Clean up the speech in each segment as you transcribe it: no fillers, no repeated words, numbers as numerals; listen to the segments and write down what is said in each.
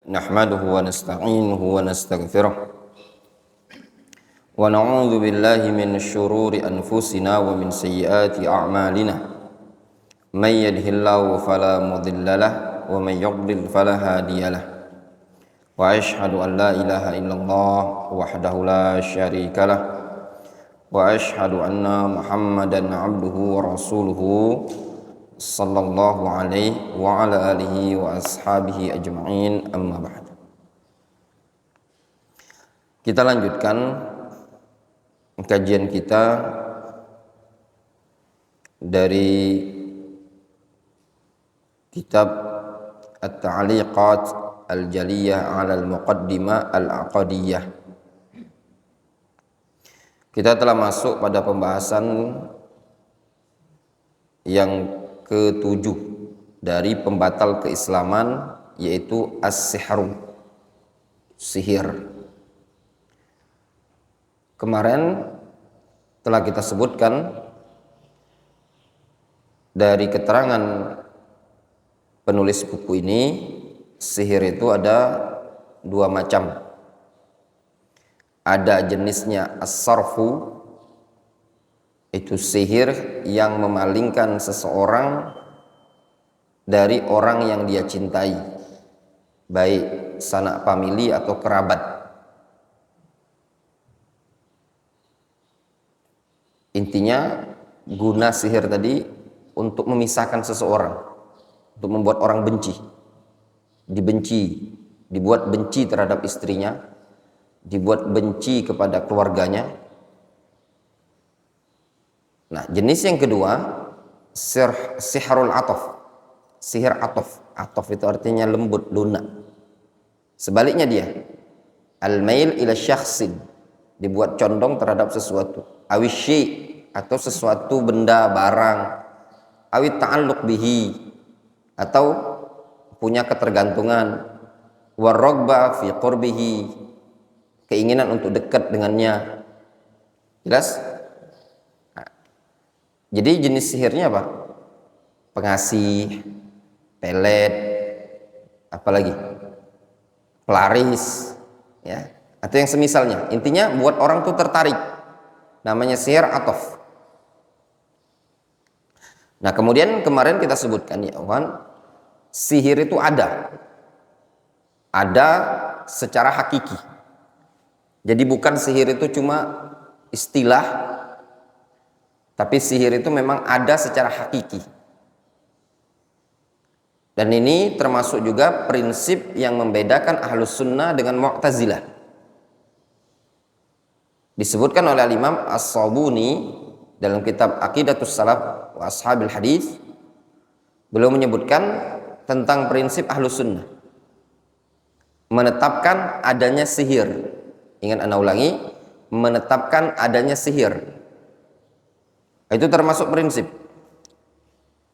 Nahmaduhu wa nasta'inuhu wa nastaghfiruh wa na'udzu billahi min syururi anfusina wa min sayyiati a'malina may yahdihillahu fala mudilla lahu wa may yudlil fala hadiya lahu wa asyhadu an la ilaha illallah wahdahu la syarika lahu wa asyhadu anna Muhammadan abduhu wa rasuluhu sallallahu alaihi wa ala alihi wa ashabihi ajma'in, amma ba'd. Kita lanjutkan kajian kita dari kitab At-Ta'liqat Al-Jaliyah 'ala Al-Muqaddimah Al-Aqdiyah. Kita telah masuk pada pembahasan yang ketujuh dari pembatal keislaman, yaitu as-sihru, sihir. Kemarin telah kita sebutkan dari keterangan penulis buku ini, sihir itu ada dua macam. Ada jenisnya as-sarfu, itu sihir yang memalingkan seseorang dari orang yang dia cintai, baik sanak famili atau kerabat. Intinya guna sihir tadi untuk memisahkan seseorang, untuk membuat orang benci, dibuat benci terhadap istrinya, dibuat benci kepada keluarganya. Nah, jenis yang kedua, sihrul ataf, sihir ataf. Ataf itu artinya lembut, lunak. Sebaliknya dia, al-mail ila syakhsin, dibuat condong terhadap sesuatu, awisyi, atau sesuatu benda, barang, awit ta'alluq bihi, atau punya ketergantungan, warrogba fi qurbihi, keinginan untuk dekat dengannya. Jelas? Jadi jenis sihirnya apa? Pengasih, pelet, apalagi pelaris, ya, atau yang semisalnya. Intinya buat orang tuh tertarik. Namanya sihir ataf. Nah, kemudian kemarin kita sebutkan, ya kawan, sihir itu ada secara hakiki. Jadi bukan sihir itu cuma istilah, tapi sihir itu memang ada secara hakiki. Dan ini termasuk juga prinsip yang membedakan Ahlus Sunnah dengan Mu'tazilah. Disebutkan oleh Imam As-Sabuni dalam kitab Aqidatus Salaf wa Ashabil Hadis. Beliau menyebutkan tentang prinsip Ahlus Sunnah, menetapkan adanya sihir. Ingat, ana ulangi, menetapkan adanya sihir. Itu termasuk prinsip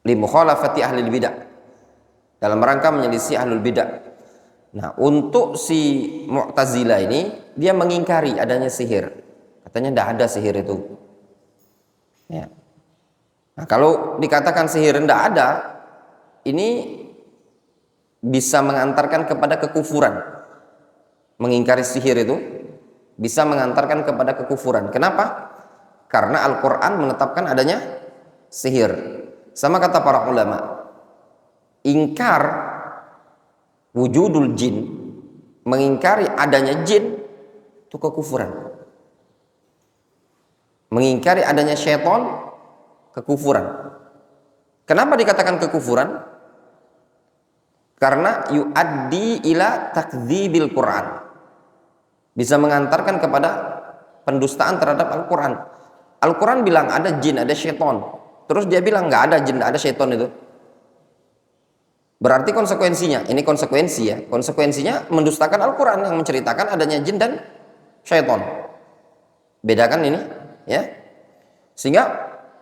li mukhalafati ahlil bidah, dalam rangka menyelisih ahlul bidah. Nah, untuk si Mu'tazilah ini, dia mengingkari adanya sihir. Katanya tidak ada sihir itu, ya. Nah, kalau dikatakan sihir tidak ada, ini bisa mengantarkan kepada kekufuran. Mengingkari sihir itu bisa mengantarkan kepada kekufuran. Kenapa? Karena Al-Quran menetapkan adanya sihir. Sama kata para ulama, ingkar wujudul jin, mengingkari adanya jin, itu kekufuran. Mengingkari adanya syaitan, kekufuran. Kenapa dikatakan kekufuran? Karena yu'addi ila takdzibil Quran, bisa mengantarkan kepada pendustaan terhadap Al-Quran. Al-Quran bilang ada jin, ada syaitan, terus dia bilang nggak ada jin, nggak ada syaitan itu. Berarti konsekuensinya, ini konsekuensi ya, konsekuensinya mendustakan Al-Quran yang menceritakan adanya jin dan syaitan. Bedakan ini, ya. Sehingga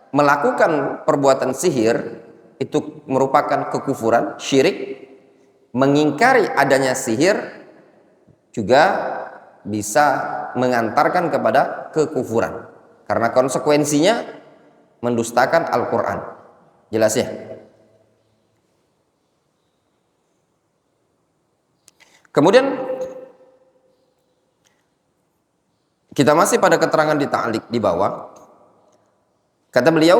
melakukan perbuatan sihir itu merupakan kekufuran, syirik. Mengingkari adanya sihir juga bisa mengantarkan kepada kekufuran. Karena konsekuensinya mendustakan Al-Quran. Jelas ya? Kemudian kita masih pada keterangan di ta'liq di bawah. Kata beliau,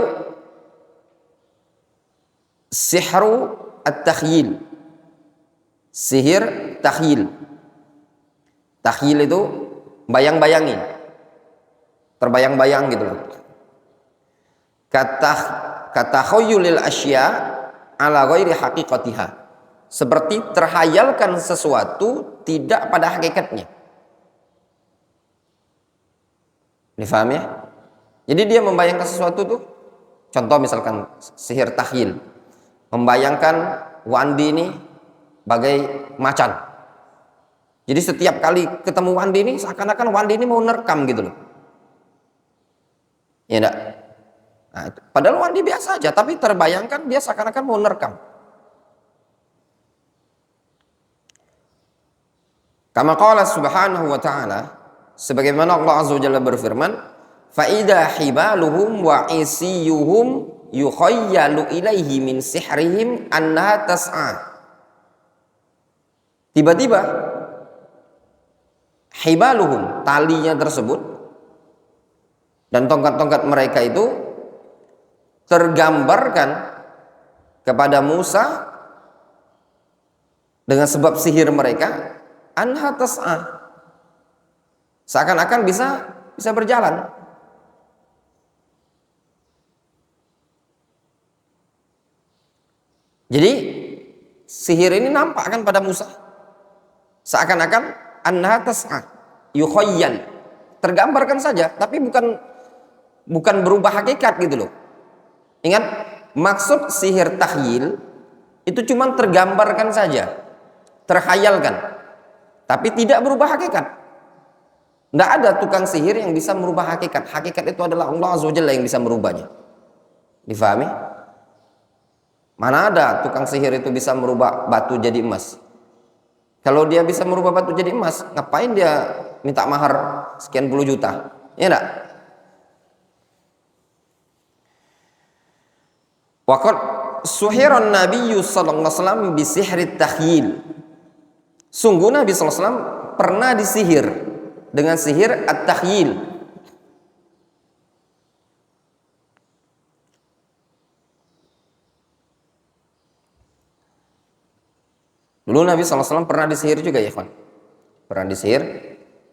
sihru at-takhyil. Sihir takhyil. Takhyil itu bayang-bayangin. Terbayang-bayang gitu loh. Kata khuyulil asya ala ghairi haqiqatiha. Seperti terhayalkan sesuatu tidak pada hakikatnya. Difahami ya? Jadi dia membayangkan sesuatu tuh, contoh misalkan sihir takhyil, membayangkan Wandi ini bagai macan. Jadi setiap kali ketemu Wandi ini seakan-akan Wandi ini mau nerekam gitu loh. Ya enggak? Nah, padahal Wandi biasa aja, tapi terbayangkan dia seakan-akan mau nerekam. Kama qala subhanahu wa ta'ala, sebagaimana Allah azza wa jalla berfirman, fa idza hibaluhum wa isiyuhum yukhayyalu ilaihi min sihrihim annaha tas'a. Tiba-tiba hibaluhum, talinya tersebut dan tongkat-tongkat mereka itu tergambarkan kepada Musa dengan sebab sihir mereka, anha tas'a, seakan-akan bisa berjalan. Jadi sihir ini nampak kan pada Musa, seakan-akan anha tas'a, yukhayyal, tergambarkan saja, tapi bukan berubah hakikat gitu loh. Ingat, maksud sihir takhyil itu cuma tergambarkan saja, terkhayalkan, tapi tidak berubah hakikat. Tidak ada tukang sihir yang bisa merubah hakikat. Hakikat itu adalah Allah azza wa jalla yang bisa merubahnya. Difahami? Mana ada tukang sihir itu bisa merubah batu jadi emas? Kalau dia bisa merubah batu jadi emas, ngapain dia minta mahar sekian puluh juta? Ya enggak? Waqad suhiran Nabiyyu sallallahu alaihi wasallam bi sihri takhyil. Sungguh Nabi sallallahu alaihi wasallam pernah disihir dengan sihir at-takhyil. Dulu Nabi SAW pernah disihir juga ya, kawan. Pernah disihir.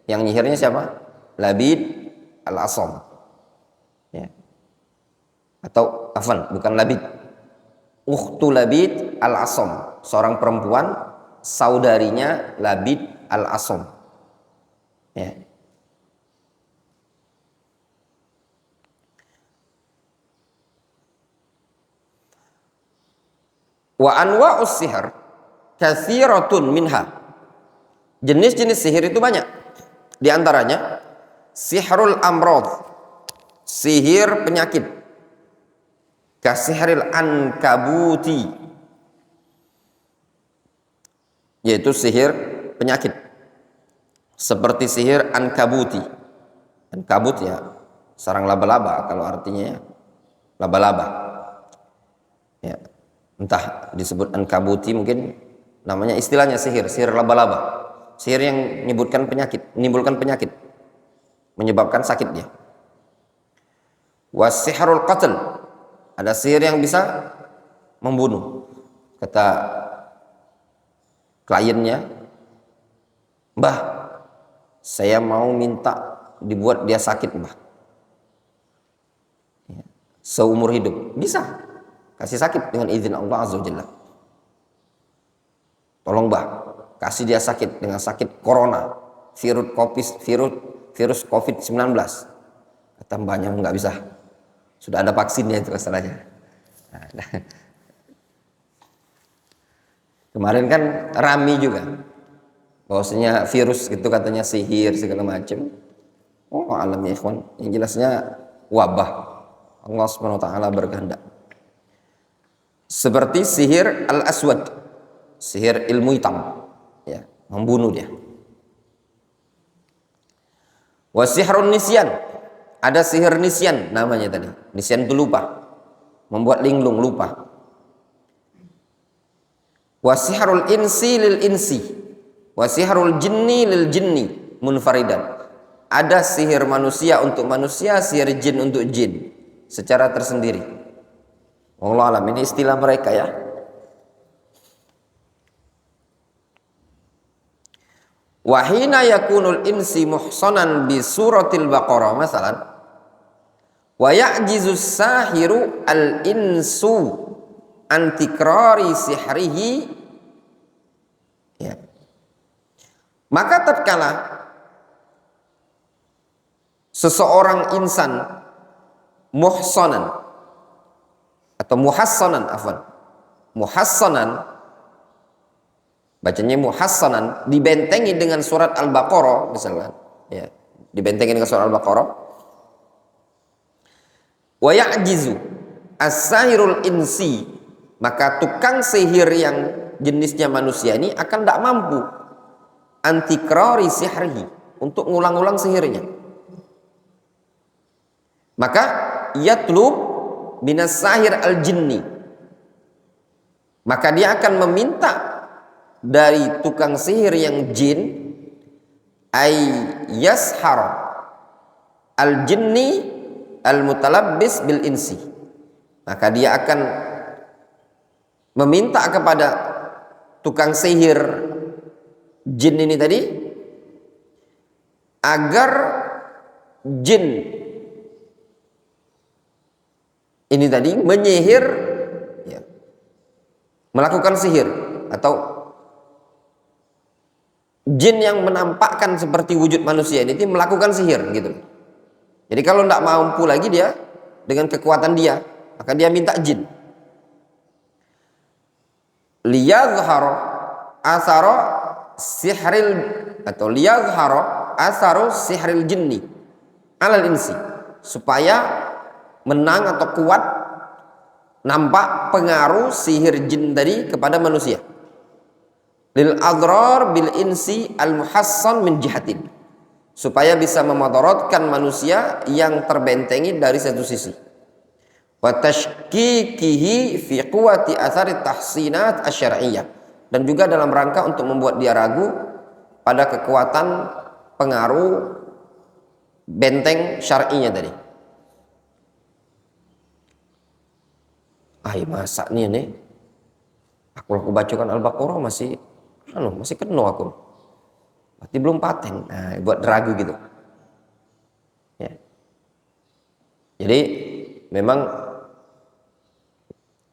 Yang nyihirnya siapa? Labid al-Asam. Ya. Atau afan, bukan Labid. Ukhtu Labid al-Asam, seorang perempuan saudarinya Labid al-Asam. Ya. Wa anwa'us sihr katsiratun minha. Jenis-jenis sihir itu banyak. Di antaranya sihrul amrad, sihir penyakit. Kasihril ankabuti, yaitu sihir penyakit. Seperti sihir ankabuti. Ankabut ya, sarang laba-laba kalau artinya laba-laba. Ya, entah disebut ankabuti, mungkin namanya istilahnya sihir laba-laba. Sihir yang menyebutkan penyakit, menimbulkan penyakit, menyebabkan sakit dia. Wasihrul qatl, ada sihir yang bisa membunuh. Kata kliennya, "Mbah, saya mau minta dibuat dia sakit, Mbah. Seumur hidup." Bisa. Kasih sakit dengan izin Allah azza wa jalla. Tolong Mbah, kasih dia sakit dengan sakit corona, virus COVID-19. Kata mbahnya, nggak bisa. Sudah ada vaksinnya itu masalahnya. Nah, kemarin kan rame juga bahwasanya virus itu katanya sihir segala macam. Oh, alam ya ikhwan, yang jelasnya wabah. Allah Subhanahu wa taala berkehendak. Seperti sihir al-aswad, sihir ilmu hitam, ya, membunuh dia. Wasihrun nisyan, ada sihir nisyan namanya tadi. Nisyan itu lupa, membuat linglung, lupa. Wasihrul insi lil insi, Wa sihrul jinni lil jinni munfaridan. Ada sihir manusia untuk manusia, sihir jin untuk jin secara tersendiri. Allah alam, ini istilah mereka ya. Wa hina yakunul insi muhsanan bi suratil Baqarah masalan, wa ya'jizu sahiru al insu an tikrari sihrihi, ya. Maka tatkala seseorang insan muhsanan atau muhassanan, muhassanan, bacanya muhassanan, dibentengi dengan surat Al-Baqarah misalnya, ya, dibentengi dengan surat Al-Baqarah. Wa ya'jizu as-sahirul insi, maka tukang sihir yang jenisnya manusia ini akan tidak mampu antikrari sihrihi, untuk ngulang-ulang sihirnya. Maka yatlub minas sahir al-jinni, maka dia akan meminta dari tukang sihir yang jin, ay yashar al-jinni al-mutalabbis bil insi, maka dia akan meminta kepada tukang sihir jin ini tadi agar jin ini tadi menyihir, ya, melakukan sihir, atau jin yang menampakkan seperti wujud manusia ini melakukan sihir gitu. Jadi kalau tidak mampu lagi dia dengan kekuatan dia, maka dia minta jin liyazhara asara sihril, atau liyazhara asaru sihril jinni alal insi, supaya menang atau kuat nampak pengaruh sihir jin tadi kepada manusia. Lil adrar bil insi al muhassan min jihatin, supaya bisa memudaratkan manusia yang terbentengi dari satu sisi. Wa tashkikihi fi quwwati athari tahsinat asy-syar'iyyah, dan juga dalam rangka untuk membuat dia ragu pada kekuatan pengaruh benteng syar'inya tadi. Masa nih aku bacakan Al-Baqarah masih kena aku, berarti belum paten. Nah, buat ragu gitu ya. Jadi memang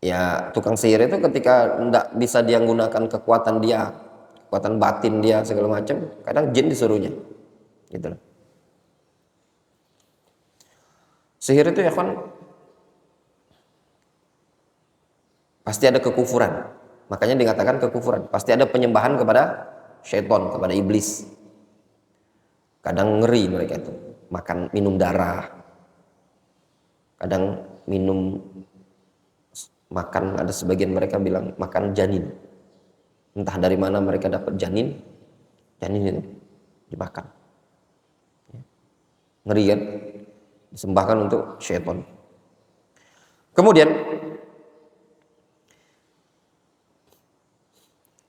ya tukang sihir itu ketika tidak bisa dia gunakan kekuatan dia, kekuatan batin dia segala macam, kadang jin disuruhnya gitu loh. Sihir itu ya kan pasti ada kekufuran, makanya dikatakan kekufuran. Pasti ada penyembahan kepada syaitan, kepada iblis. Kadang ngeri mereka itu, minum darah, kadang makan, ada sebagian mereka bilang makan janin, entah dari mana mereka dapat janin itu dimakan. Ngeri kan, disembahkan untuk syaitan. Kemudian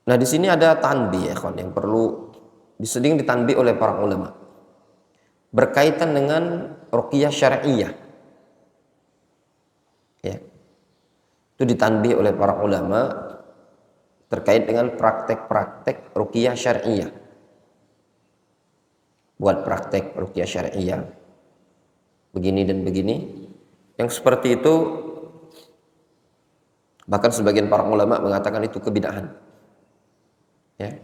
nah di sini ada tanbih ya kawan, yang perlu disering ditanbih oleh para ulama berkaitan dengan ruqyah syar'iyyah. Ya. Itu ditanbih oleh para ulama terkait dengan praktek-praktek ruqyah syar'iyyah. Buat praktek ruqyah syar'iyyah begini dan begini, yang seperti itu bahkan sebagian para ulama mengatakan itu kebid'ahan. Ya,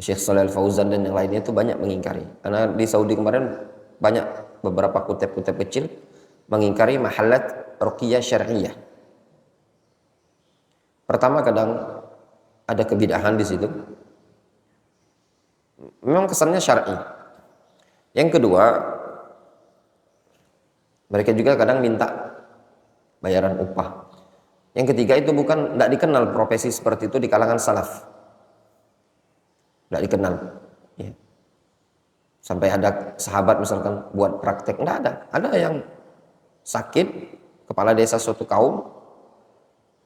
Syekh Shalih Al-Fauzan dan yang lainnya itu banyak mengingkari. Karena di Saudi kemarin banyak beberapa kutip-kutip kecil mengingkari mahallat ruqyah syar'iyyah. Pertama, kadang ada kebid'ahan di situ. Memang kesannya syar'i. Yang kedua, mereka juga kadang minta bayaran upah. Yang ketiga, itu tidak dikenal profesi seperti itu di kalangan salaf. Tidak dikenal ya. Sampai ada sahabat misalkan buat praktek, tidak ada yang sakit, kepala desa suatu kaum,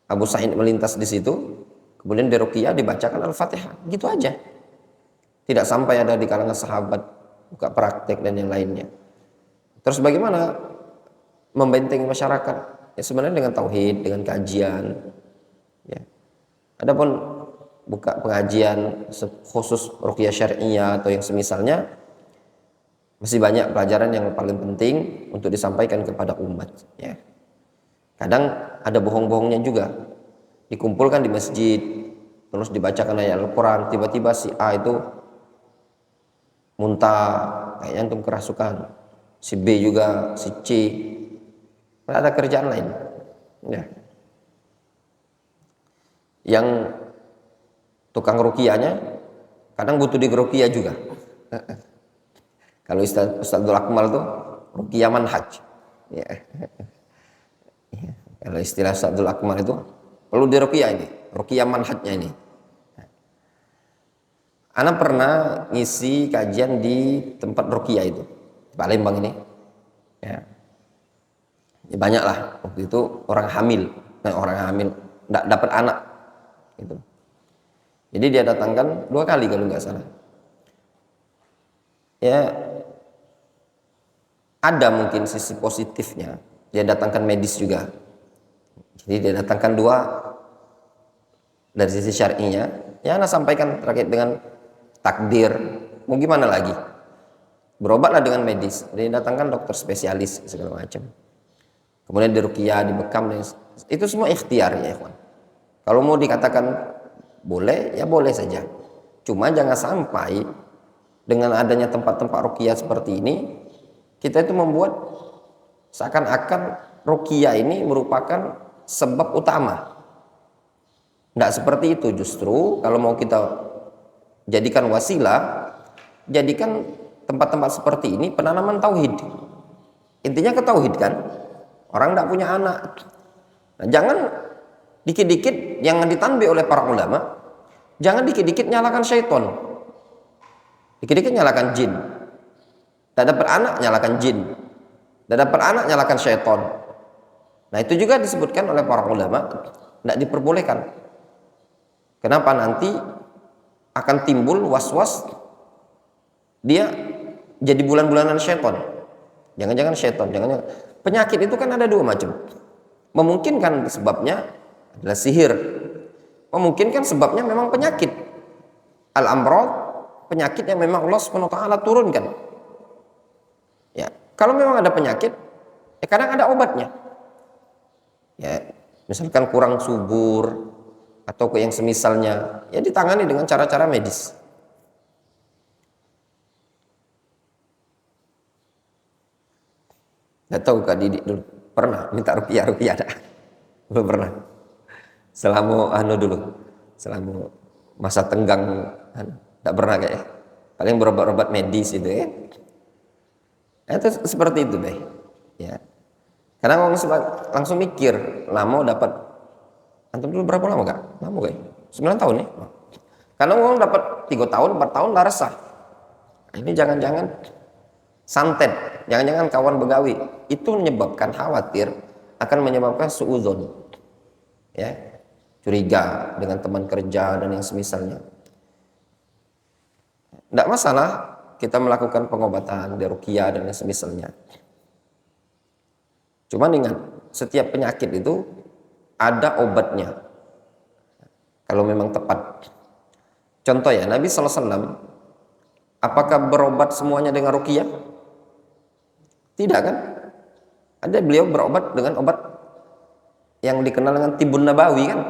Abu Sa'id melintas di situ, kemudian di ruqyah dibacakan Al-Fatihah, gitu aja. Tidak sampai ada di kalangan sahabat buka praktek dan yang lainnya. Terus bagaimana membentengi masyarakat? Ya sebenarnya dengan tauhid, dengan kajian. Ya. Adapun buka pengajian khusus ruqyah syar'iyyah atau yang semisalnya, masih banyak pelajaran yang paling penting untuk disampaikan kepada umat. Ya. Kadang ada bohong-bohongnya juga. Dikumpulkan di masjid, terus dibacakan ayat Al-Quran, tiba-tiba si A itu muntah, kayaknya antum kerasukan. Si B juga, si C. Ada kerjaan lain. Ya. Yang tukang ruqyahnya kadang butuh diruqyah juga. Kalau Ustadzul Akmal tuh ruqyah manhaj. Ya. Kalau istilah Ustadzul Akmal itu perlu diruqyah ini, ruqyah manhajnya ini. Ana pernah ngisi kajian di tempat ruqyah itu, Palembang ini. Ya. Ya banyak lah waktu itu orang hamil nggak dapat anak gitu. Jadi dia datangkan 2 kali kalau nggak salah. Ya ada mungkin sisi positifnya, dia datangkan medis juga. Jadi dia datangkan 2 dari sisi syar'inya. Ya ana sampaikan terkait dengan takdir, mau gimana lagi, berobatlah dengan medis. Dia datangkan dokter spesialis segala macam. Kemudian diruqyah, dibekam, itu semua ikhtiar ya ikhwan. Kalau mau dikatakan boleh, ya boleh saja. Cuma jangan sampai dengan adanya tempat-tempat ruqyah seperti ini, kita itu membuat seakan-akan ruqyah ini merupakan sebab utama. Tidak seperti itu, justru kalau mau kita jadikan wasilah, jadikan tempat-tempat seperti ini penanaman tauhid. Intinya ke tauhid kan. Orang tidak punya anak. Nah, jangan dikit-dikit yang ditanbih oleh para ulama, jangan dikit-dikit nyalakan syaitan, dikit-dikit nyalakan jin. Tidak dapat anak, nyalakan jin. Tidak dapat anak, nyalakan syaitan. Nah itu juga disebutkan oleh para ulama, tidak diperbolehkan. Kenapa? Nanti akan timbul was-was, dia jadi bulan-bulanan syaitan. Jangan-jangan syaitan, jangan-jangan. Penyakit itu kan ada 2 macam. Memungkinkan sebabnya adalah sihir. Memungkinkan sebabnya memang penyakit. Al-amrad, penyakit yang memang Allah SWT turunkan. Ya, kalau memang ada penyakit, ya kadang ada obatnya. Ya, misalkan kurang subur atau yang semisalnya, ya ditangani dengan cara-cara medis. Nggak tahu Kak Didik dulu pernah minta ruqyah ada? Belum pernah. Selama dulu, selama masa tenggang, tidak pernah kayak. Paling berobat-obat medis itu ya. Itu seperti itu deh. Ya. Karena orang langsung mikir, lama dapat. Antum dulu berapa lama Kak? Lama kayak 9 tahun ya. Karena orang dapat 3 tahun, 4 tahun lah resah. Ini jangan-jangan santet, jangan-jangan kawan begawi, itu menyebabkan khawatir, akan menyebabkan suudzon, ya, curiga dengan teman kerja dan yang semisalnya. Tidak masalah kita melakukan pengobatan di ruqyah dan yang semisalnya. Cuma ingat, setiap penyakit itu ada obatnya kalau memang tepat. Contoh ya, Nabi SAW apakah berobat semuanya dengan ruqyah? Tidak kan? Ada beliau berobat dengan obat yang dikenal dengan tibun nabawi kan?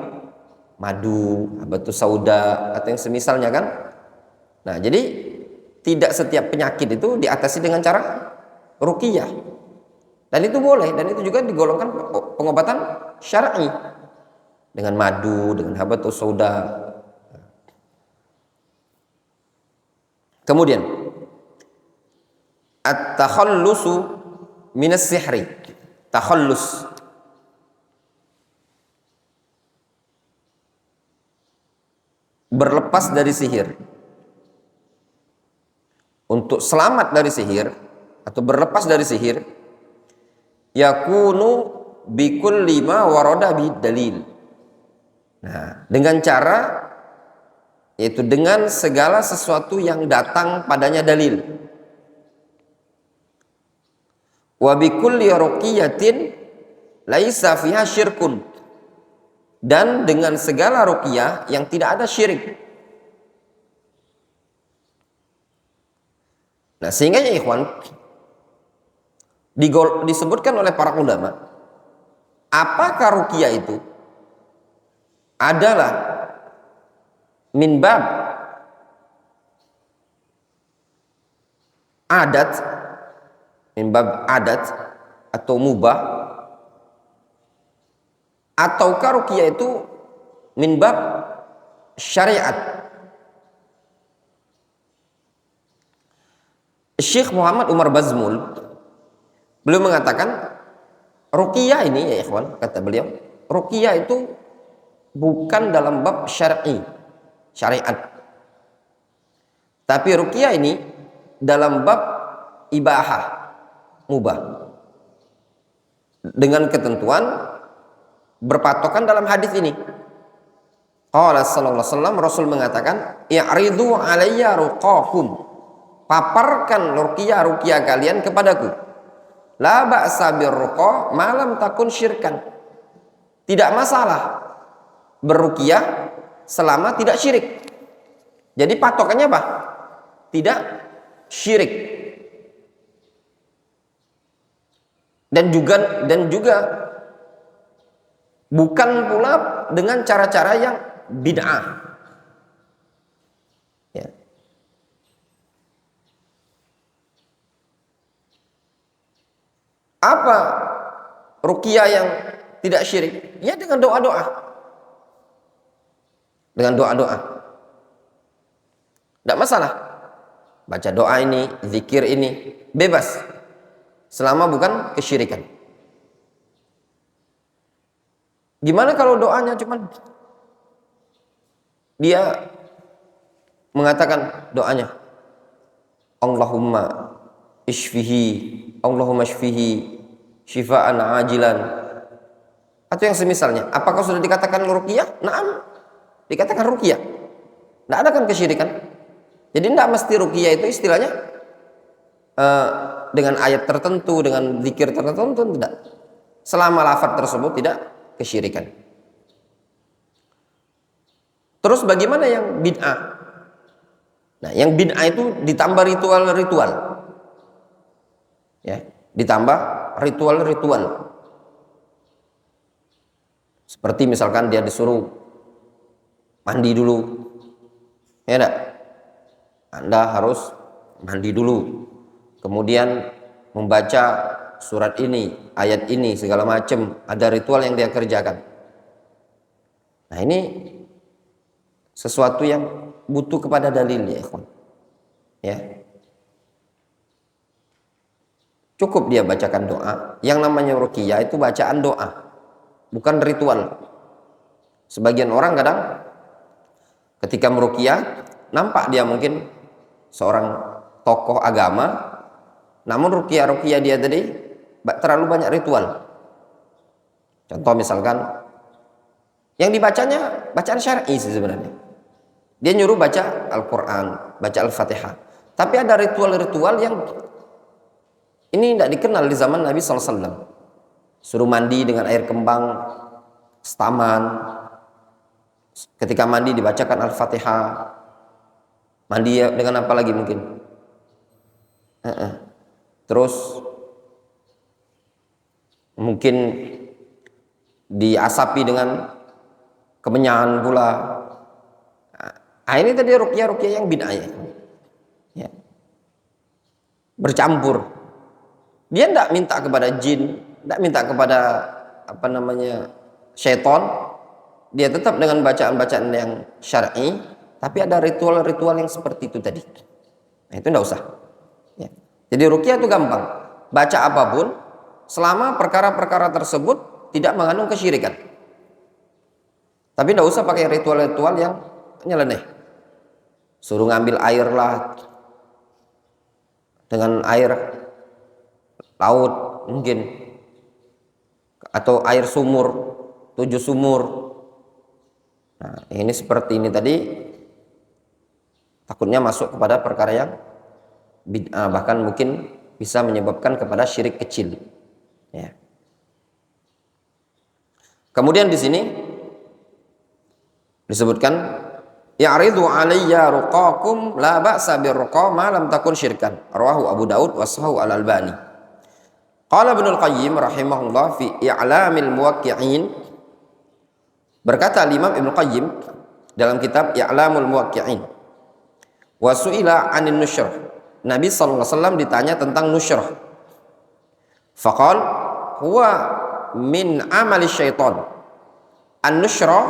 Madu, habatus sauda atau yang semisalnya kan? Nah, jadi tidak setiap penyakit itu diatasi dengan cara ruqyah. Dan itu boleh, dan itu juga digolongkan pengobatan syar'i dengan madu, dengan habatus sauda. Kemudian at-takhallusu minas sihri. Takhallus, berlepas dari sihir. Untuk selamat dari sihir atau berlepas dari sihir, yakunu bikulli ma warada bid dalil. Nah, dengan cara yaitu dengan segala sesuatu yang datang padanya dalil. Wa bi kulli ruqiyatin laisa fiha syirkun, dan dengan segala ruqyah yang tidak ada syirik. Nah, sehingga ya ikhwan, disebutkan oleh para ulama, apakah ruqyah itu adalah min bab adat, min bab adat atau mubah, ataukah ruqyah itu min bab syariat. Syekh Muhammad Umar Bazmul beliau mengatakan ruqyah ini ya ikhwan, kata beliau, ruqyah itu bukan dalam bab syariat, tapi ruqyah ini dalam bab ibahah, mubah, dengan ketentuan berpatokan dalam hadis ini. Qala sallallahu alaihi wasallam, Rasul mengatakan, "I'ridu alayya ruqakum." Paparkan ruqyah kalian kepadaku. La ba'sa birruqa ma lam takun syirkan. Tidak masalah berruqyah selama tidak syirik. Jadi patokannya apa? Tidak syirik. Dan juga bukan pula dengan cara-cara yang bid'ah. Ya. Apa ruqyah yang tidak syirik? Ya dengan doa-doa. Dengan doa-doa. Tidak masalah. Baca doa ini, zikir ini, bebas. Selama bukan kesyirikan. Gimana kalau doanya cuman dia mengatakan doanya Allahumma ishfihi syifaan ajilan, atau yang semisalnya. Apakah sudah dikatakan ruqyah? Naam, dikatakan ruqyah. Tidak ada kan kesyirikan. Jadi tidak mesti ruqyah itu istilahnya dengan ayat tertentu, dengan zikir tertentu, tidak. Selama lafaz tersebut tidak kesyirikan. Terus bagaimana yang bid'ah? Nah, yang bid'ah itu ditambah ritual-ritual. Ya, ditambah ritual-ritual. Seperti misalkan dia disuruh mandi dulu. Ya enggak? Anda harus mandi dulu. Kemudian membaca surat ini, ayat ini, segala macam. Ada ritual yang dia kerjakan. Nah, ini sesuatu yang butuh kepada dalil ya, ikhwan. Ya. Cukup dia bacakan doa. Yang namanya ruqyah itu bacaan doa, bukan ritual. Sebagian orang kadang ketika meruqyah nampak dia mungkin seorang tokoh agama, namun ruqyah dia tadi terlalu banyak ritual. Contoh misalkan yang dibacanya bacaan syar'i sebenarnya. Dia nyuruh baca Al-Quran, baca Al-Fatihah. Tapi ada ritual-ritual yang ini tidak dikenal di zaman Nabi SAW. Suruh mandi dengan air kembang, setaman. Ketika mandi dibacakan Al-Fatihah. Mandi dengan apa lagi mungkin? Terus mungkin diasapi dengan kemenyan pula. Nah, ini tadi ruqyah yang bid'ah ya. Bercampur. Dia tidak minta kepada jin, tidak minta kepada syaitan. Dia tetap dengan bacaan-bacaan yang syar'i, tapi ada ritual-ritual yang seperti itu tadi. Nah, itu tidak usah. Ya. Jadi ruqyah itu gampang. Baca apapun, selama perkara-perkara tersebut tidak mengandung kesyirikan. Tapi tidak usah pakai ritual-ritual yang nyeleneh. Suruh ngambil air lah, dengan air laut mungkin, atau air sumur, 7 sumur. Nah, ini seperti ini tadi, Takutnya masuk kepada perkara yang bid'ah, bahkan mungkin bisa menyebabkan kepada syirik kecil. Ya. Kemudian di sini disebutkan ya'ridu 'alayya ruqakum la ba'sa birruqa ma lam takun syirkan. Rawahu Abu Daud wa sahahu Al-Albani. Qala Ibnu Al-Qayyim rahimahullah fi I'lamil Muwaqqi'in, berkata Imam Ibnu Qayyim dalam kitab I'lamul Muwaqqi'in, wa su'ila 'anin nusyrah. Nabi sallallahu alaihi wasallam ditanya tentang nusyrah. Faqal huwa min amali syaitan. An-nusyrah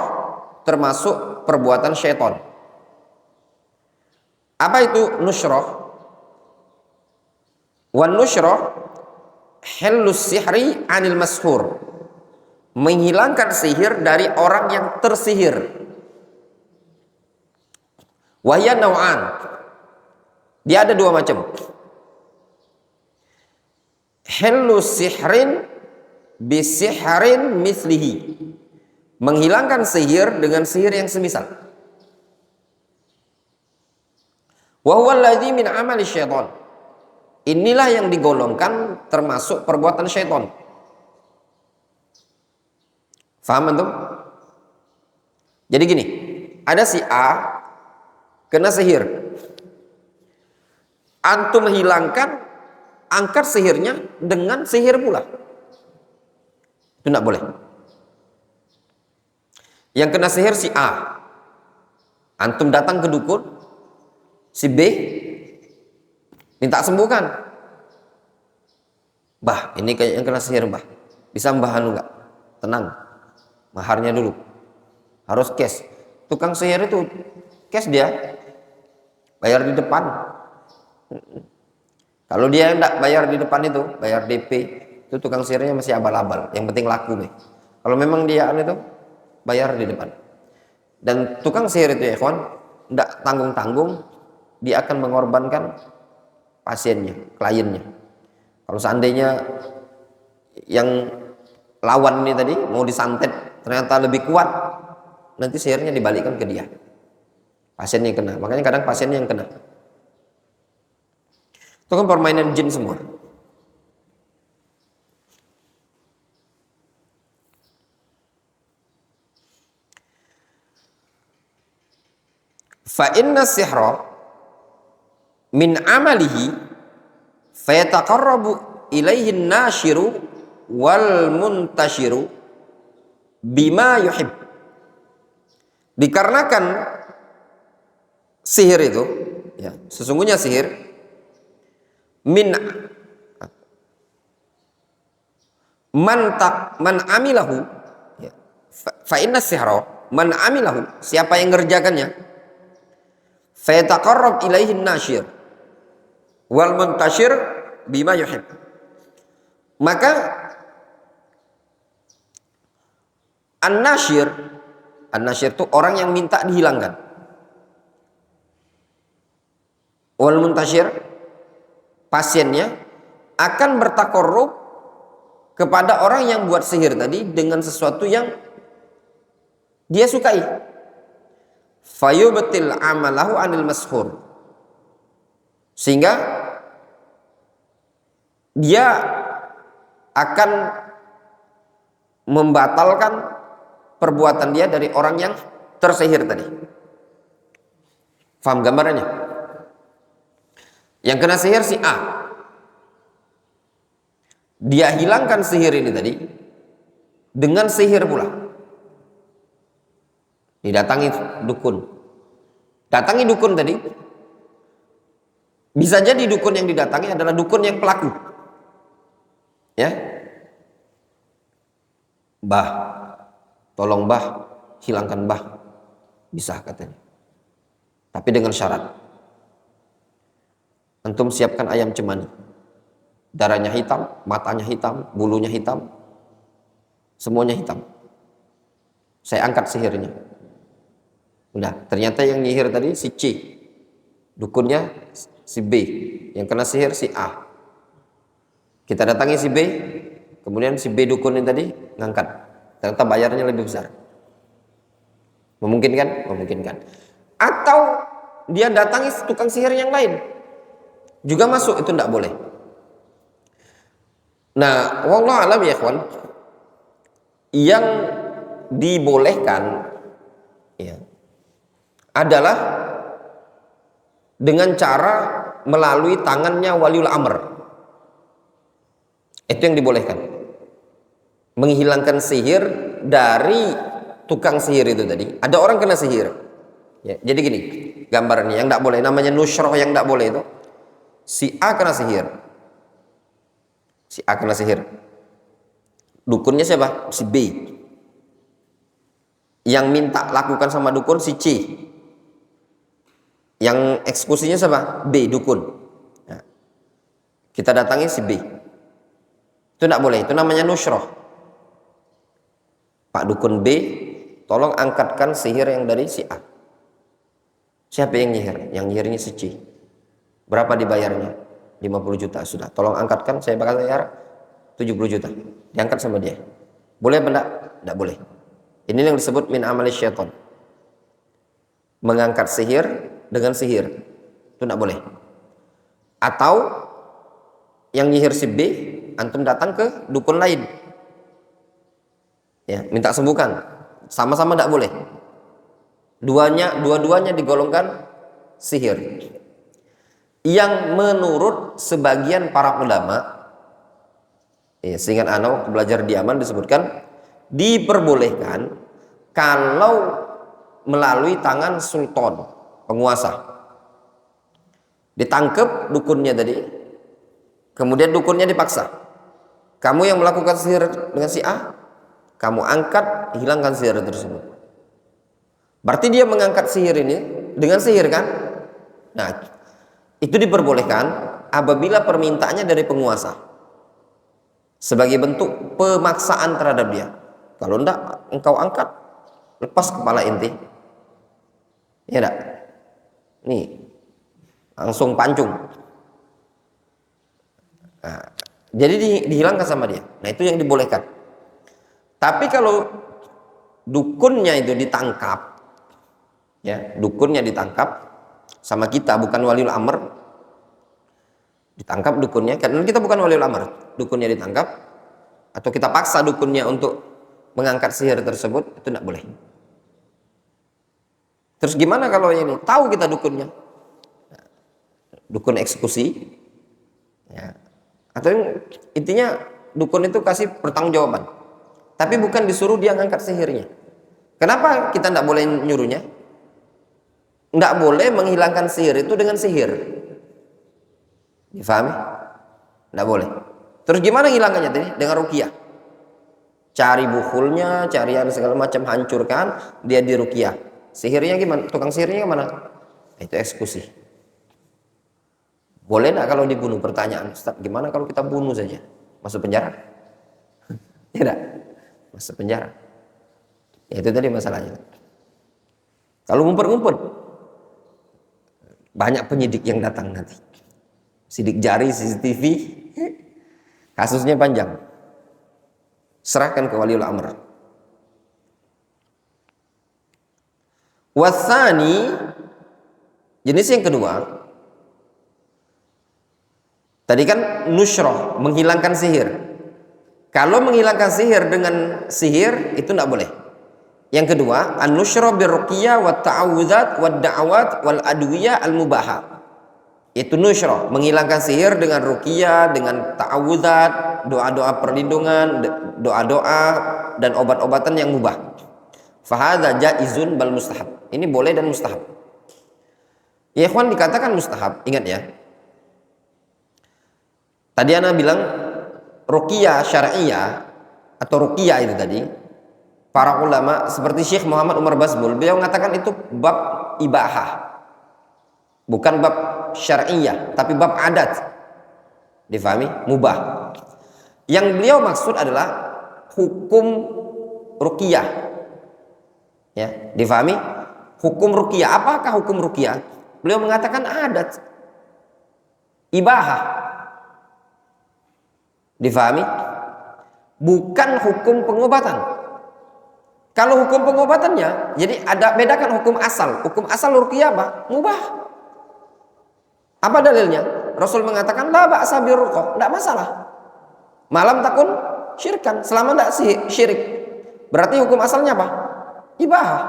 termasuk perbuatan syaitan. Apa itu nusyrah? Wan nusyrah hillus sihri 'anil mashur. Menghilangkan sihir dari orang yang tersihir. Wahya naw'an. Dia ada dua macam. Hillus sihrin bisihrin mislihi. Menghilangkan sihir dengan sihir yang semisal. Wa huwa alladzi min amali syaitan. Inilah yang digolongkan termasuk perbuatan syaitan. Faham antum? Jadi gini, ada si A kena sihir. Antum hilangkan, angkat sihirnya dengan sihir pula. Itu tidak boleh. Yang kena sihir si A, antum datang ke dukun, si B minta sembuhkan. Bah, ini kayak yang kena sihir, bah. Bisa mbah anu enggak? Tenang. Maharnya dulu. Harus cash. Tukang sihir itu cash dia. Bayar di depan. Kalau dia enggak bayar di depan itu, bayar DP, itu tukang sihirnya masih abal-abal. Yang penting laku nih. Kalau memang dia itu bayar di depan. Dan tukang sihir itu ya ikhwan, enggak tanggung-tanggung, dia akan mengorbankan pasiennya, kliennya. Kalau seandainya yang lawan ini tadi mau disantet ternyata lebih kuat, nanti sihirnya dibalikkan ke dia. Pasiennya yang kena. Makanya kadang pasiennya yang kena. Itu kan permainan jin semua. Fa inna sihra min amalihi fayataqarrabu ilaihi nashiru wal muntashiru bima yuhib. Dikarenakan sihir itu, ya, sesungguhnya sihir min man amilahu, ya, fa inna sihra man amilahu, siapa yang mengerjakannya, fayataqarrab ilaihi nashir wal muntashir bima yuhib, maka an-nashir itu orang yang minta dihilangkan, wal muntashir pasiennya akan bertakarrub kepada orang yang buat sihir tadi dengan sesuatu yang dia sukai. Fayubtil amalahu anil mashur, sehingga dia akan membatalkan perbuatan dia dari orang yang tersihir tadi. Faham gambarannya? Yang kena sihir si A, dia hilangkan sihir ini tadi dengan sihir pula. Didatangi dukun. Datangi dukun tadi. Bisa jadi dukun yang didatangi adalah dukun yang pelaku. Ya. Bah, tolong bah, hilangkan bah. Bisa katanya. Tapi dengan syarat. Antum siapkan ayam cemani. Darahnya hitam, matanya hitam, bulunya hitam. Semuanya hitam. Saya angkat sihirnya. Udah, ternyata yang nyihir tadi si C, dukunnya si B, yang kena sihir si A. Kita datangi si B, kemudian si B dukunnya tadi ngangkat, ternyata bayarnya lebih besar. Memungkinkan? Memungkinkan. Atau dia datangi tukang sihir yang lain, juga masuk, itu tidak boleh. Nah, wallahu alam ya ikhwan, yang dibolehkan ya adalah dengan cara melalui tangannya waliul amr. Itu yang dibolehkan, menghilangkan sihir dari tukang sihir itu tadi. Ada orang kena sihir ya, jadi gini gambarnya yang tidak boleh, namanya nusyroh yang tidak boleh itu, si A kena sihir, si A kena sihir, dukunnya siapa? Si B. Yang minta lakukan sama dukun si C, yang eksekusinya siapa? B, dukun. Nah, kita datangi si B, itu tidak boleh, itu namanya nusyroh. Pak dukun B, tolong angkatkan sihir yang dari si A. Siapa yang nyihir? Yang nyihirnya si C. Berapa dibayarnya? 50 juta. Sudah, tolong angkatkan, saya bakal bayar 70 juta. Diangkat sama dia. Boleh apa enggak? Tidak boleh. Ini yang disebut min amali syaitan. Mengangkat sihir dengan sihir, itu tidak boleh. Atau yang nyihir si B, antum datang ke dukun lain ya, minta sembuhkan, sama-sama tidak boleh. Dua-duanya digolongkan sihir. Yang menurut sebagian para ulama ya, seingat ana waktu belajar di Yaman disebutkan diperbolehkan kalau melalui tangan sultan, penguasa. Ditangkap dukunnya tadi, kemudian dukunnya dipaksa, kamu yang melakukan sihir dengan si A, kamu angkat, hilangkan sihir tersebut. Berarti dia mengangkat sihir ini dengan sihir kan? Nah, itu diperbolehkan apabila permintaannya dari penguasa sebagai bentuk pemaksaan terhadap dia. Kalau enggak, engkau angkat, lepas kepala inti, ya enggak? Nih, langsung pancung. Nah, jadi dihilangkan sama dia. Nah, itu yang dibolehkan. Tapi kalau dukunnya itu ditangkap, ya, dukunnya ditangkap sama kita, bukan waliul amr, ditangkap dukunnya, karena kita bukan waliul amr, dukunnya ditangkap, atau kita paksa dukunnya untuk mengangkat sihir tersebut, itu tidak boleh. Terus gimana kalau ini tahu kita dukunnya, dukun eksekusi ya, atau intinya dukun itu kasih pertanggungjawaban, tapi bukan disuruh dia ngangkat sihirnya. Kenapa kita tidak boleh nyuruhnya? Tidak boleh menghilangkan sihir itu dengan sihir, difahami? Tidak boleh. Terus gimana ngilangkannya tadi? Dengan ruqyah. Cari bukhulnya, carian segala macam, hancurkan, dia di ruqyah. Sihirnya gimana? Tukang sihirnya gimana? Itu eksekusi. Boleh enggak kalau dibunuh? Pertanyaan, Ustaz, gimana kalau kita bunuh saja? Masuk penjara? Tidak, masuk penjara. Ya, itu tadi masalahnya. Kalau ngumpet-ngumpet, banyak penyidik yang datang nanti. Sidik jari, CCTV, kasusnya panjang. Serahkan ke waliul amr. Wasani, jenis yang kedua, tadi kan nusyroh, menghilangkan sihir. Kalau menghilangkan sihir dengan sihir itu tidak boleh. Yang kedua, an-nusyroh birruqyah wa ta'awudzat wa da'awat wal adwiyah al-mubahah. Itu nusyroh, menghilangkan sihir dengan ruqyah, dengan ta'awudzat, doa-doa perlindungan, doa-doa dan obat-obatan yang mubah. Fahadza jaizun bal mustahab. Ini boleh dan mustahab. Ya ikhwan, dikatakan mustahab, ingat ya. Tadi ana bilang ruqyah syar'iyah atau ruqyah itu tadi, para ulama seperti Syekh Muhammad Umar Bazmul, beliau mengatakan itu bab ibahah. Bukan bab syar'iyah, tapi bab adat. Difahami? Mubah. Yang beliau maksud adalah hukum ruqyah. Ya, difahami? Hukum ruqyah. Apakah hukum ruqyah? Beliau mengatakan adat. Ibahah. Difahami? Bukan hukum pengobatan. Kalau hukum pengobatannya, jadi ada bedakan hukum asal. Hukum asal ruqyah apa? Mubah. Apa dalilnya? Rasul mengatakan la ba'sa birruqyah, tidak masalah. Malam takun syirkan, selama tidak syirik. Berarti hukum asalnya apa? Ibahah.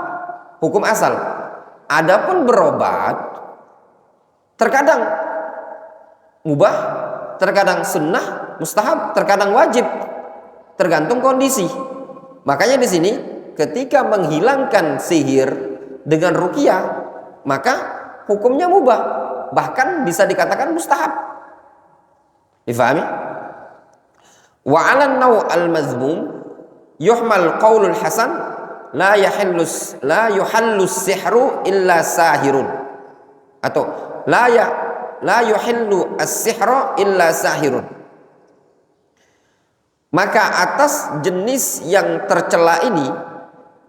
Hukum asal. Adapun berobat terkadang mubah, terkadang sunnah, mustahab, terkadang wajib, tergantung kondisi. Makanya di sini ketika menghilangkan sihir dengan ruqyah, maka hukumnya mubah, bahkan bisa dikatakan mustahab. Difahami? Wa 'ala an-naw' al-mazmum yuhmal qaulul hasan la yuhallu sihru illa sahirun, atau la yuhillu as-sihra illa sahirun. Maka atas jenis yang tercela ini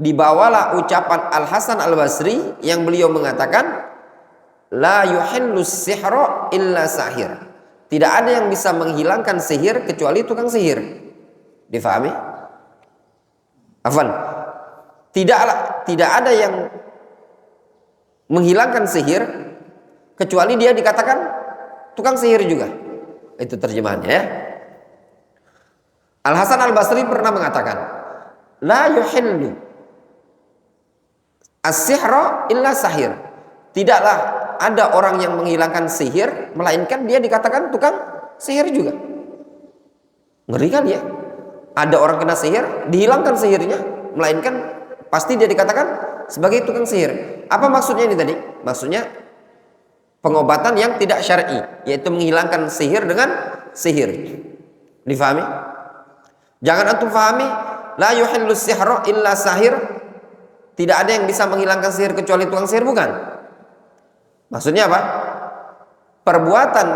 dibawalah ucapan Al-Hasan Al-Basri yang beliau mengatakan la yuhillu sihra illa sahir. Tidak ada yang bisa menghilangkan sihir kecuali tukang sihir. Difahami? Afwan. Tidak ada yang menghilangkan sihir kecuali dia dikatakan tukang sihir juga. Itu terjemahannya ya. Al-Hasan Al-Basri pernah mengatakan la yuhillu as-sihra illa sahir. Tidaklah ada orang yang menghilangkan sihir melainkan dia dikatakan tukang sihir juga. Ngeri kan ya? Ada orang kena sihir, dihilangkan sihirnya, melainkan pasti dia dikatakan sebagai tukang sihir. Apa maksudnya ini tadi? Maksudnya pengobatan yang tidak syar'i, yaitu menghilangkan sihir dengan sihir. Difahami? Jangan antum fahami la yuhillu sihra illa sahir. Tidak ada yang bisa menghilangkan sihir kecuali tukang sihir, bukan. Maksudnya apa? Perbuatan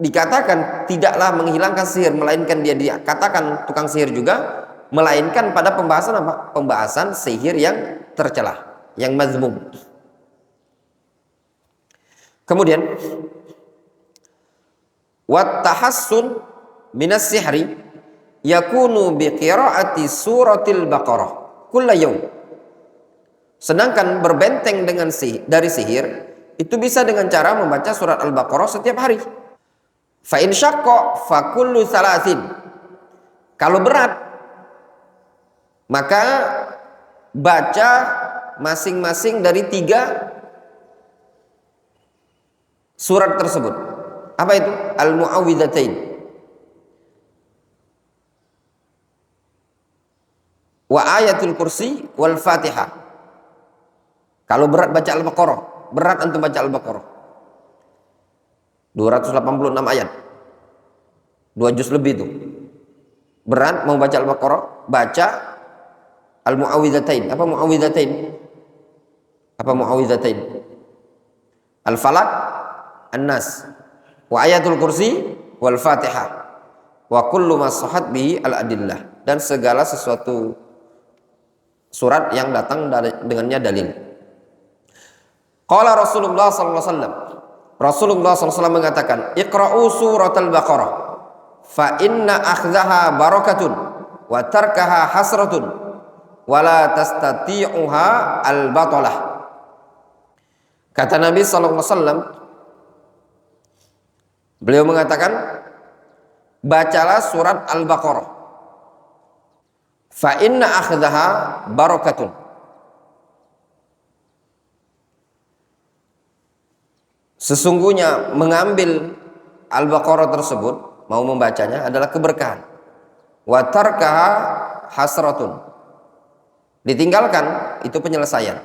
dikatakan tidaklah menghilangkan sihir, melainkan dia dikatakan tukang sihir juga, melainkan pada pembahasan apa? Pembahasan sihir yang tercela, yang mazmum. Kemudian wat tahassun minas sihri yakunu bi qiraati suratil Baqarah kulla yaum. Sedangkan berbenteng dari sihir itu bisa dengan cara membaca surat Al-Baqarah setiap hari. Fa in syaqqa fa kullu salasin. Kalau berat, maka baca masing-masing dari 3 surat tersebut. Apa itu? Al-Mu'awwidzatain wa ayatul kursi wal Fatihah. Kalau berat baca Al-Baqarah, berat antum baca Al-Baqarah 286 ayat, 2 juz lebih itu. Berat mau baca Al-Baqarah, baca Al-Mu'awwidzatain. Apa Mu'awwidzatain? Apa Mu'awwidzatain? Al-Falaq, An-Nas, wa ayatul kursi wal Fatihah, wa kullu ma sahhat bihi al-adillah, dan segala sesuatu surat yang datang dengannya dalil. Qala Rasulullah sallallahu alaihi wasallam. Rasulullah sallallahu alaihi wasallam mengatakan, "Iqra'u suratal Baqarah fa inna akhdaha barakatun wa tarkaha hasratun wa la tastati'uha al-batalah." Kata Nabi sallallahu alaihi wasallam, beliau mengatakan, bacalah surat Al-Baqarah. Fa inna akhdaha barakatun. Sesungguhnya mengambil Al-Baqarah tersebut, mau membacanya adalah keberkahan. Wa tarkaha hasratun. Ditinggalkan itu penyelesaian,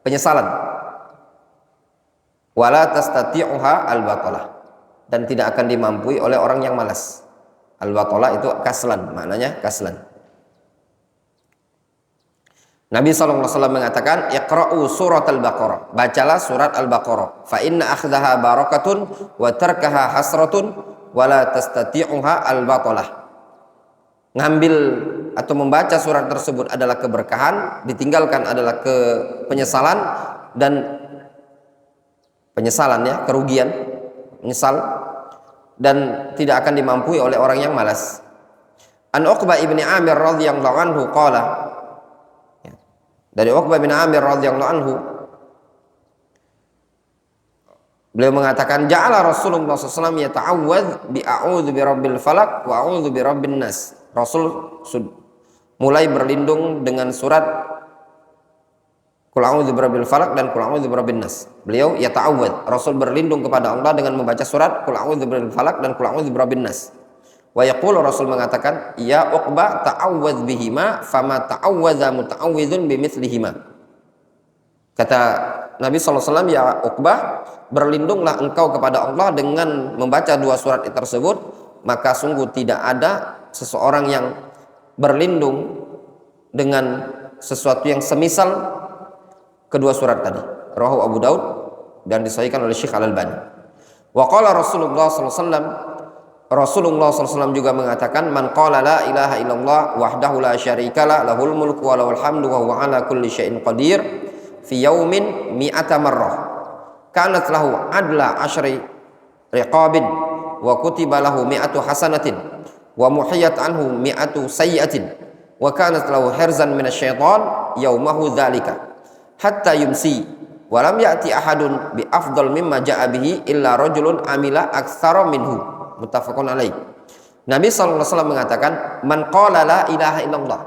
penyesalan. Wala tastati'uha al-batalah, dan tidak akan dimampui oleh orang yang malas. Al-batalah itu kaslan, maknanya kaslan. Nabi SAW mengatakan, Iqra'u surat Al-Baqarah, bacalah surat Al-Baqarah, fa inna akhdaha barakatun wa tarkaha hasratun wa la tastati'uha al-batalah. Ngambil atau membaca surat tersebut adalah keberkahan, ditinggalkan adalah penyesalan, dan penyesalan ya, kerugian, menyesal, dan tidak akan dimampui oleh orang yang malas. An Uqbah ibni Amir radhiyallahu anhu qala, Dari Uqbah bin Amir radhiyallahu anhu, beliau mengatakan, ja'ala Rasulullah SAW yata'awwadz bi a'udzu bi rabbil falaq wa a'udzu bi rabbin nas. Rasul mulai berlindung dengan surat Qul a'udzu bi rabbil falaq dan Qul a'udzu bi rabbin nas. Beliau yata'awwadz, Rasul berlindung kepada Allah dengan membaca surat Qul a'udzu bi rabbil falaq dan Qul a'udzu bi rabbin nas. Wa yaqulu, Rasul mengatakan, ya Uqbah ta'awwadz bihima fama ta'awwadza muta'awwidzun bimitslihima. Kata Nabi SAW, ya Uqbah, berlindunglah engkau kepada Allah dengan membaca dua surat tersebut, maka sungguh tidak ada seseorang yang berlindung dengan sesuatu yang semisal kedua surat tadi. Rawahu Abu Daud dan disahihkan oleh Syekh Al-Albani. Wa qala Rasulullah SAW juga mengatakan, man qala la ilaha illallah wahdahu la syarikalah lahul mulku wa lahul hamdu wa huwa ala kulli syai'in qadir fi yaumin mi'ata marrah kanat lahu adla asyri riqabin wa kutiba lahu mi'atu hasanatin wa muhiyat anhu mi'atu sayyi'atin wa kanat lahu hirzan minasyaitan yaumahu dzalika hatta yumsi wa lam ya'ti ahadun bi afdal mimma ja'a bihi illa rajulun amila aktsara minhu. Muttafaqun alaih. Nabi SAW mengatakan, man qala la ilaha illallah,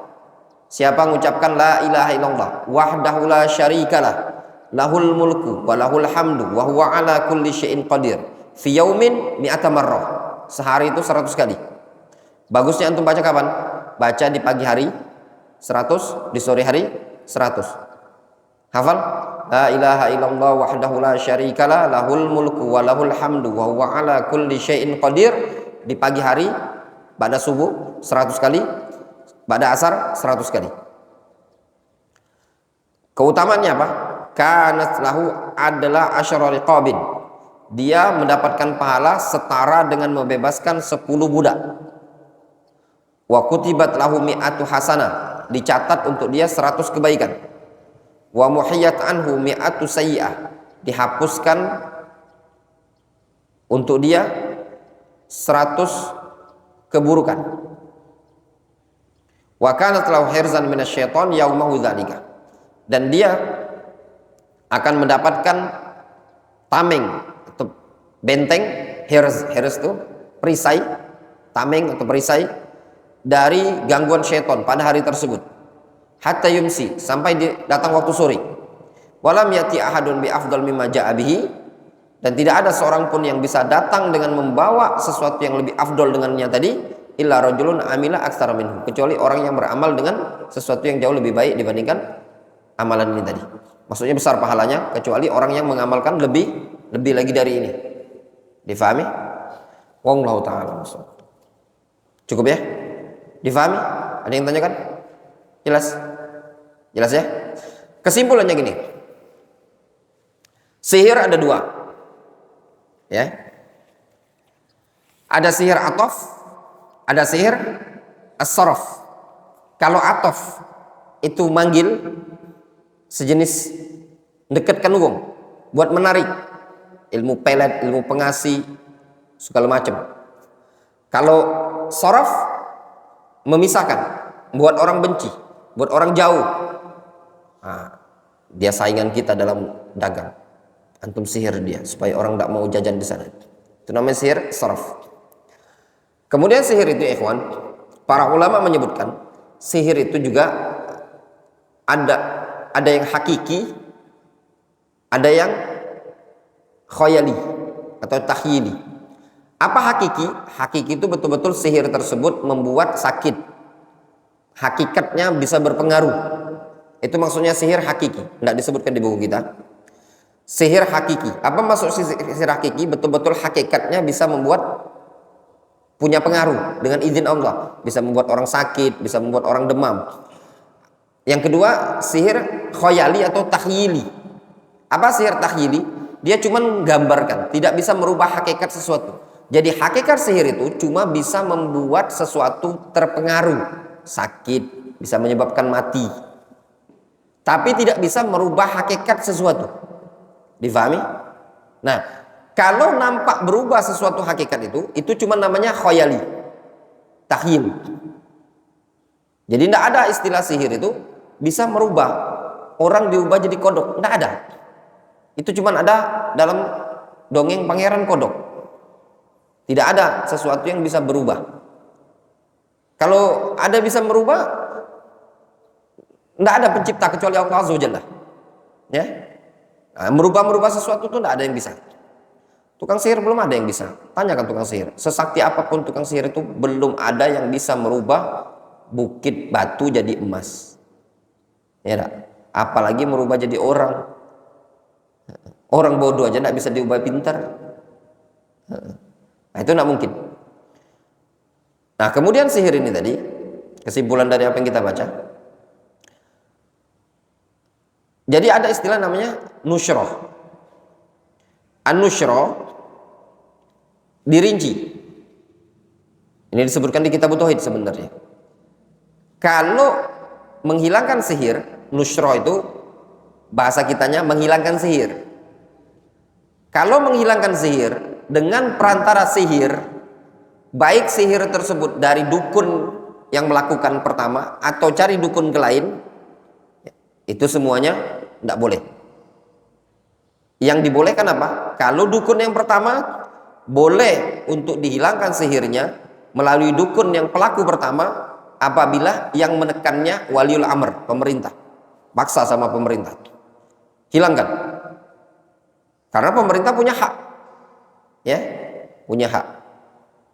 siapa mengucapkan la ilaha illallah wahdahu la syarikalah lahul mulku wa lahul hamdu wa huwa ala kulli syai'in qadir fi yaumin mi'ata marrah, sehari itu 100 kali. Bagusnya antum baca kapan? Baca di pagi hari 100, di sore hari 100. Hafal? La ilaha illallah wahdahu la syarikalah lahul mulku wa lahul hamdu wa huwa ala kulli syai'in qadir. Di pagi hari pada subuh 100 kali, pada asar 100 kali. Keutamaannya apa? Kanat lahu adalah asyara riqabin, dia mendapatkan pahala setara dengan membebaskan 10 budak. Wa kutibat lahu mi'atu hasanah, dicatat untuk dia 100 kebaikan. Wa muhiyat anhu mi'atu sayyi'ah, dihapuskan untuk dia 100 keburukan. Wa kanat lahu hirzan minasyaiton yaumahu dzalika, dan dia akan mendapatkan tameng atau benteng. Hirz itu perisai, tameng atau perisai dari gangguan syaitan pada hari tersebut. Hatta yumsi, sampai datang waktu sore. Walam yati ahadun bi afdal mimma ja'a bihi, dan tidak ada seorang pun yang bisa datang dengan membawa sesuatu yang lebih afdol dengannya tadi, illa rajulun amila aktsara minhu, kecuali orang yang beramal dengan sesuatu yang jauh lebih baik dibandingkan amalan ini tadi. Maksudnya besar pahalanya, kecuali orang yang mengamalkan lebih lagi dari ini. Difahami? Wallahu ta'ala. Cukup ya? Difahami? Ada yang tanyakan? Jelas? Jelas ya? Kesimpulannya gini. Sihir ada dua. Ya. Ada sihir atof, ada sihir as-saraf. Kalau atof itu manggil, sejenis dekatkan wong buat menarik, ilmu pelet, ilmu pengasih, segala macam. Kalau saraf memisahkan, buat orang benci, buat orang jauh. Nah, dia saingan kita dalam dagang, antum sihir dia supaya orang tidak mau jajan di sana. Itu namanya sihir saraf. Kemudian sihir itu, ikhwan, para ulama menyebutkan sihir itu juga ada yang hakiki, ada yang khayali atau takhyili. Apa hakiki? Hakiki itu betul-betul sihir tersebut membuat sakit, hakikatnya bisa berpengaruh. Itu maksudnya sihir hakiki, tidak disebutkan di buku kita. Sihir hakiki, apa maksud sihir hakiki? Betul-betul hakikatnya bisa membuat punya pengaruh dengan izin Allah, bisa membuat orang sakit, bisa membuat orang demam. Yang kedua, sihir khayali atau takhyili. Apa sihir takhyili? Dia cuma menggambarkan, tidak bisa merubah hakikat sesuatu. Jadi hakikat sihir itu cuma bisa membuat sesuatu terpengaruh, sakit, bisa menyebabkan mati, tapi tidak bisa merubah hakikat sesuatu. Difahami? Nah, kalau nampak berubah sesuatu hakikat itu cuma namanya khayali, takhyil. Jadi tidak ada istilah sihir itu bisa merubah orang diubah jadi kodok. Tidak ada. Itu cuma ada dalam dongeng Pangeran Kodok. Tidak ada sesuatu yang bisa berubah. Kalau ada bisa merubah, tidak ada pencipta kecuali Allah Azza wa Jalla. Ya, nah, merubah sesuatu itu tidak ada yang bisa. Tukang sihir belum ada yang bisa. Tanyakan tukang sihir. Sesakti apapun tukang sihir itu belum ada yang bisa merubah bukit batu jadi emas. Ya, tak? Apalagi merubah jadi orang. Orang bodoh aja tidak bisa diubah pintar. Nah, itu tidak mungkin. Nah, kemudian sihir ini tadi, kesimpulan dari apa yang kita baca. Jadi ada istilah namanya nusyroh. An-nusyroh dirinci. Ini disebutkan di kitab Tauhid sebenarnya. Kalau menghilangkan sihir, nusyroh itu bahasa kitanya menghilangkan sihir. Kalau menghilangkan sihir dengan perantara sihir, baik sihir tersebut dari dukun yang melakukan pertama atau cari dukun ke lain, itu semuanya tidak boleh. Yang dibolehkan apa? Kalau dukun yang pertama boleh untuk dihilangkan sihirnya melalui dukun yang pelaku pertama apabila yang menekannya waliul amr, pemerintah. Paksa sama pemerintah. Hilangkan. Karena pemerintah punya hak. Ya, punya hak.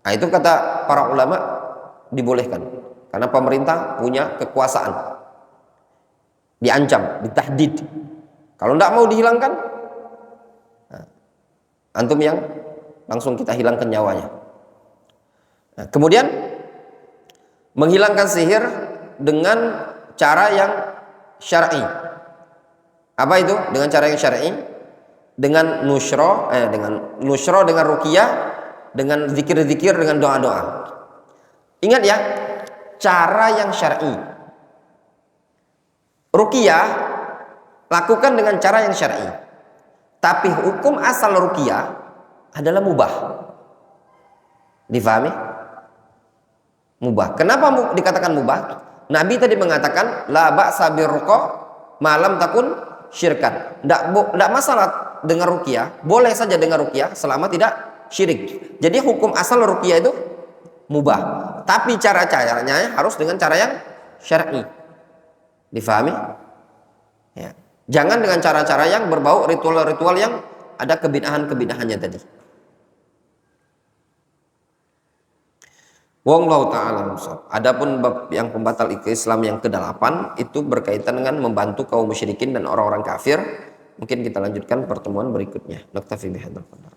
Nah, itu kata para ulama dibolehkan. Karena pemerintah punya kekuasaan. Diancam, ditahdid. Kalau tidak mau dihilangkan, nah, antum yang langsung kita hilangkan nyawanya. Nah, kemudian menghilangkan sihir dengan cara yang syar'i. Apa itu? Dengan cara yang syar'i? Dengan nusyroh, dengan ruqyah, dengan zikir-zikir, dengan doa-doa. Ingat ya, cara yang syar'i. Ruqyah lakukan dengan cara yang syar'i. Tapi hukum asal ruqyah adalah mubah. Difahami? Mubah. Kenapa dikatakan mubah? Nabi tadi mengatakan la ba'sa birruqah malam takun syirkan. Tidak masalah dengan ruqyah, boleh saja dengan ruqyah selama tidak syirik. Jadi hukum asal ruqyah itu mubah. Tapi cara-caranya harus dengan cara yang syar'i. Difahami? Ya. Jangan dengan cara-cara yang berbau ritual-ritual yang ada kebid'ahan-kebid'ahannya tadi. Wallahu ta'ala. Adapun bab yang pembatal Islam yang ke-8 itu berkaitan dengan membantu kaum musyrikin dan orang-orang kafir. Mungkin kita lanjutkan pertemuan berikutnya. Naktafi bihadzal qadar.